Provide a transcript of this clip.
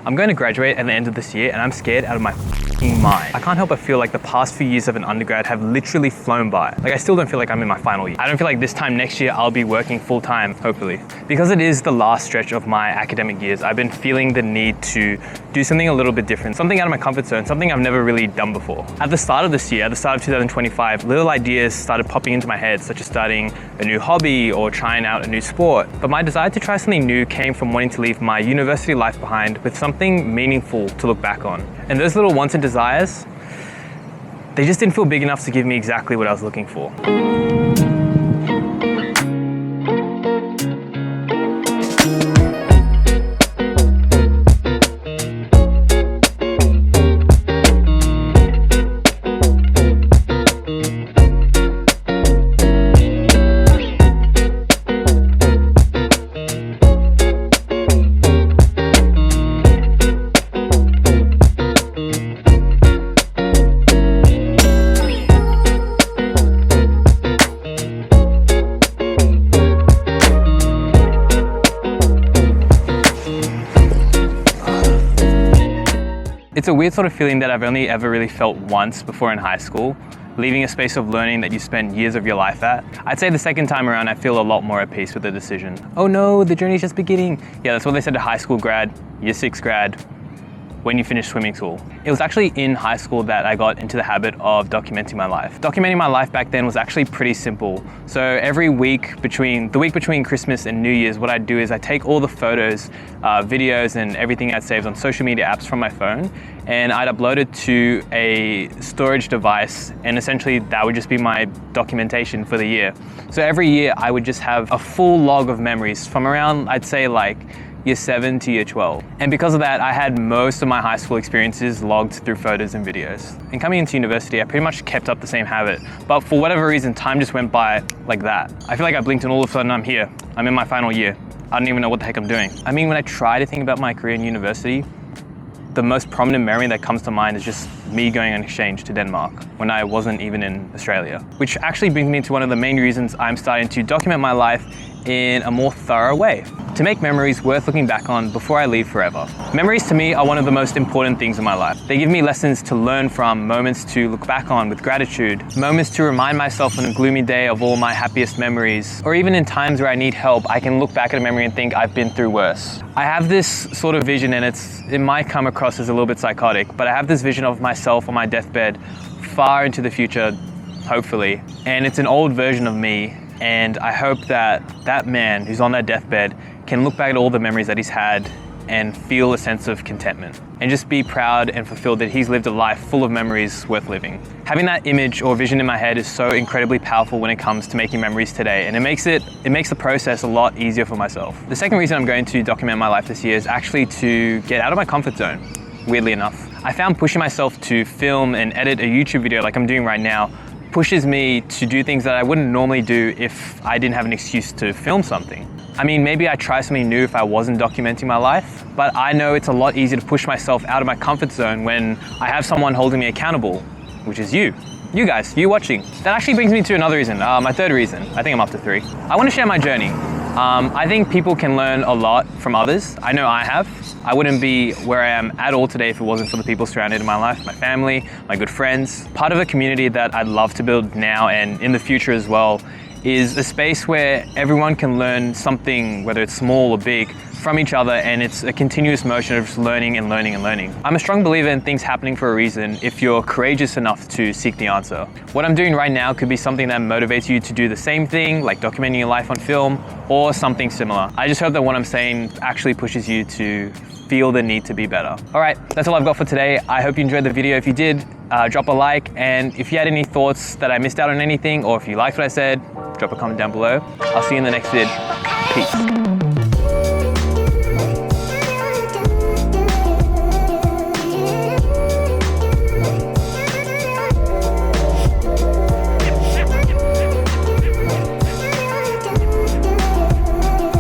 I'm going to graduate at the end of this year and I'm scared out of my f***ing mind. I can't help but feel like the past few years of an undergrad have literally flown by. Like I still don't feel like I'm in my final year. I don't feel like this time next year I'll be working full time, hopefully. Because it is the last stretch of my academic years, I've been feeling the need to do something a little bit different, something out of my comfort zone, something I've never really done before. At the start of this year, at the start of 2025, little ideas started popping into my head, such as starting a new hobby or trying out a new sport. But my desire to try something new came from wanting to leave my university life behind with something meaningful to look back on. And those little wants and desires, they just didn't feel big enough to give me exactly what I was looking for. It's a weird sort of feeling that I've only ever really felt once before in high school, leaving a space of learning that you spent years of your life at. I'd say the second time around I feel a lot more at peace with the decision. Oh no, the journey's just beginning. Yeah, that's what they said to high school grad, year 6 grad, when you finish swimming school. It was actually in high school that I got into the habit of documenting my life. Documenting my life back then was actually pretty simple. So every week between Christmas and New Year's, what I'd do is I'd take all the photos, videos and everything I'd saved on social media apps from my phone, and I'd upload it to a storage device, and essentially that would just be my documentation for the year. So every year I would just have a full log of memories from around, I'd say like year 7 to year 12. And because of that, I had most of my high school experiences logged through photos and videos. And coming into university, I pretty much kept up the same habit. But for whatever reason, time just went by like that. I feel like I blinked and all of a sudden I'm here. I'm in my final year. I don't even know what the heck I'm doing. I mean, when I try to think about my career in university, the most prominent memory that comes to mind is just me going on exchange to Denmark when I wasn't even in Australia. Which actually brings me to one of the main reasons I'm starting to document my life in a more thorough way, to make memories worth looking back on before I leave forever. Memories to me are one of the most important things in my life. They give me lessons to learn from, moments to look back on with gratitude, moments to remind myself on a gloomy day of all my happiest memories, or even in times where I need help, I can look back at a memory and think I've been through worse. I have this sort of vision, and it might come across as a little bit psychotic, but I have this vision of myself on my deathbed far into the future, hopefully, and it's an old version of me. And I hope that that man who's on that deathbed can look back at all the memories that he's had and feel a sense of contentment and just be proud and fulfilled that he's lived a life full of memories worth living. Having that image or vision in my head is so incredibly powerful when it comes to making memories today, and it makes the process a lot easier for myself. The second reason I'm going to document my life this year is actually to get out of my comfort zone, weirdly enough. I found pushing myself to film and edit a YouTube video like I'm doing right now pushes me to do things that I wouldn't normally do if I didn't have an excuse to film something. I mean, maybe I'd try something new if I wasn't documenting my life, but I know it's a lot easier to push myself out of my comfort zone when I have someone holding me accountable, which is you. You guys, you watching. That actually brings me to another reason, my third reason. I think I'm up to 3. I want to share my journey. I think people can learn a lot from others. I know I have. I wouldn't be where I am at all today if it wasn't for the people surrounded in my life, my family, my good friends. Part of a community that I'd love to build now and in the future as well is a space where everyone can learn something, whether it's small or big, from each other, and it's a continuous motion of just learning and learning and learning. I'm a strong believer in things happening for a reason if you're courageous enough to seek the answer. What I'm doing right now could be something that motivates you to do the same thing, like documenting your life on film, or something similar. I just hope that what I'm saying actually pushes you to feel the need to be better. All right, that's all I've got for today. I hope you enjoyed the video. If you did, drop a like, and if you had any thoughts that I missed out on anything, or if you liked what I said, drop a comment down below. I'll see you in the next vid. Peace.